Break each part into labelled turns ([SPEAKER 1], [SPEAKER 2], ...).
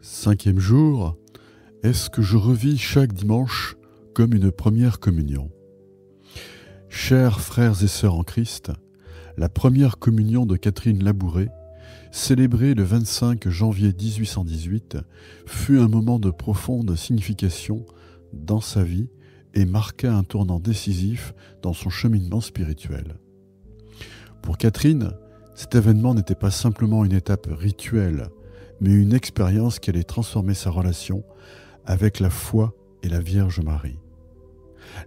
[SPEAKER 1] Cinquième jour, est-ce que je revis chaque dimanche comme une première communion? Chers frères et sœurs en Christ, la première communion de Catherine Labouré, célébrée le 25 janvier 1818, fut un moment de profonde signification dans sa vie et marqua un tournant décisif dans son cheminement spirituel. Pour Catherine, cet événement n'était pas simplement une étape rituelle, mais une expérience qui allait transformer sa relation avec la foi et la Vierge Marie.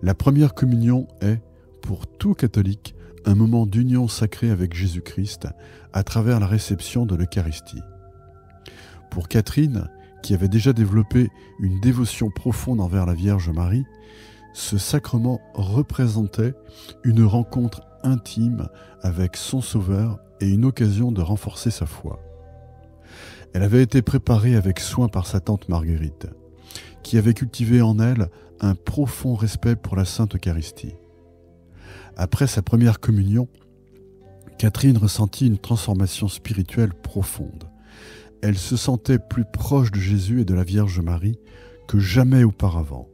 [SPEAKER 1] La première communion est, pour tout catholique, un moment d'union sacrée avec Jésus-Christ à travers la réception de l'Eucharistie. Pour Catherine, qui avait déjà développé une dévotion profonde envers la Vierge Marie, ce sacrement représentait une rencontre intime avec son Sauveur et une occasion de renforcer sa foi. Elle avait été préparée avec soin par sa tante Marguerite, qui avait cultivé en elle un profond respect pour la Sainte Eucharistie. Après sa première communion, Catherine ressentit une transformation spirituelle profonde. Elle se sentait plus proche de Jésus et de la Vierge Marie que jamais auparavant.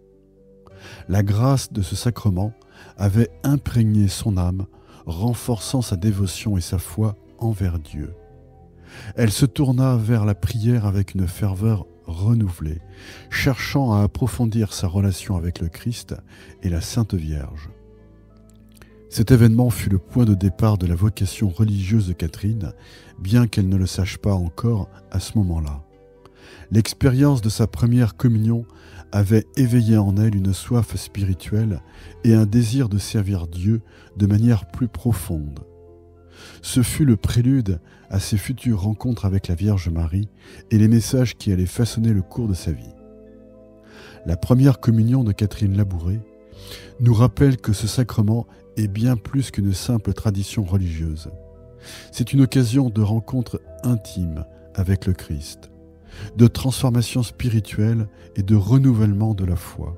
[SPEAKER 1] La grâce de ce sacrement avait imprégné son âme, renforçant sa dévotion et sa foi envers Dieu. Elle se tourna vers la prière avec une ferveur renouvelée, cherchant à approfondir sa relation avec le Christ et la Sainte Vierge. Cet événement fut le point de départ de la vocation religieuse de Catherine, bien qu'elle ne le sache pas encore à ce moment-là. L'expérience de sa première communion avait éveillé en elle une soif spirituelle et un désir de servir Dieu de manière plus profonde. Ce fut le prélude à ses futures rencontres avec la Vierge Marie et les messages qui allaient façonner le cours de sa vie. La première communion de Catherine Labouré nous rappelle que ce sacrement est bien plus qu'une simple tradition religieuse. C'est une occasion de rencontre intime avec le Christ, de transformation spirituelle et de renouvellement de la foi.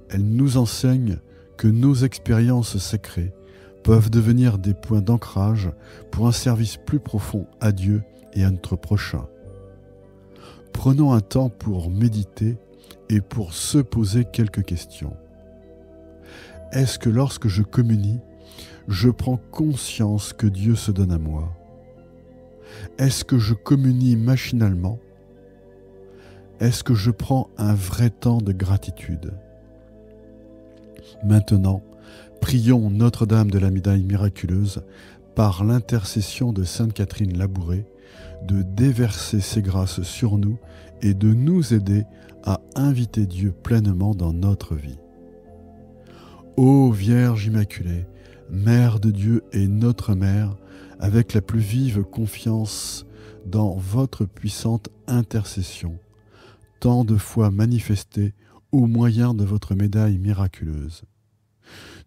[SPEAKER 1] Elle nous enseigne que nos expériences sacrées peuvent devenir des points d'ancrage pour un service plus profond à Dieu et à notre prochain. Prenons un temps pour méditer et pour se poser quelques questions. Est-ce que lorsque je communie, je prends conscience que Dieu se donne à moi? Est-ce que je communie machinalement? Est-ce que je prends un vrai temps de gratitude? Maintenant, prions Notre-Dame de la Médaille miraculeuse, par l'intercession de Sainte Catherine Labouré, de déverser ses grâces sur nous et de nous aider à inviter Dieu pleinement dans notre vie. Ô Vierge Immaculée, Mère de Dieu et notre Mère, avec la plus vive confiance dans votre puissante intercession, tant de fois manifestée au moyen de votre médaille miraculeuse.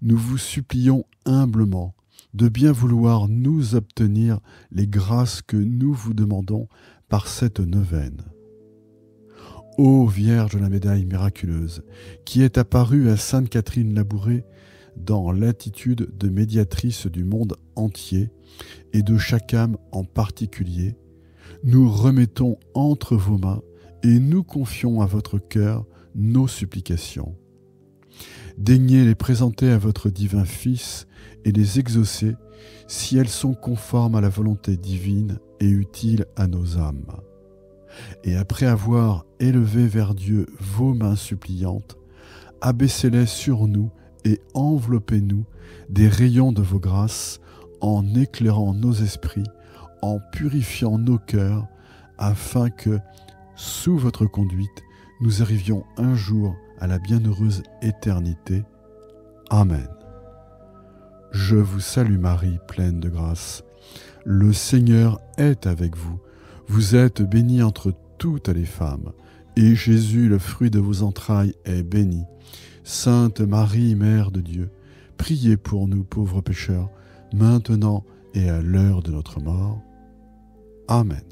[SPEAKER 1] Nous vous supplions humblement de bien vouloir nous obtenir les grâces que nous vous demandons par cette neuvaine. Ô Vierge de la médaille miraculeuse, qui est apparue à Sainte Catherine Labouré dans l'attitude de médiatrice du monde entier et de chaque âme en particulier, nous remettons entre vos mains et nous confions à votre cœur nos supplications. Daignez les présenter à votre divin Fils et les exaucer si elles sont conformes à la volonté divine et utiles à nos âmes. Et après avoir élevé vers Dieu vos mains suppliantes, abaissez-les sur nous et enveloppez-nous des rayons de vos grâces en éclairant nos esprits, en purifiant nos cœurs, afin que, sous votre conduite, nous arrivions un jour à la bienheureuse éternité. Amen. Je vous salue Marie, pleine de grâce. Le Seigneur est avec vous. Vous êtes bénie entre toutes les femmes, et Jésus, le fruit de vos entrailles, est béni. Sainte Marie, Mère de Dieu, priez pour nous pauvres pécheurs, maintenant et à l'heure de notre mort. Amen.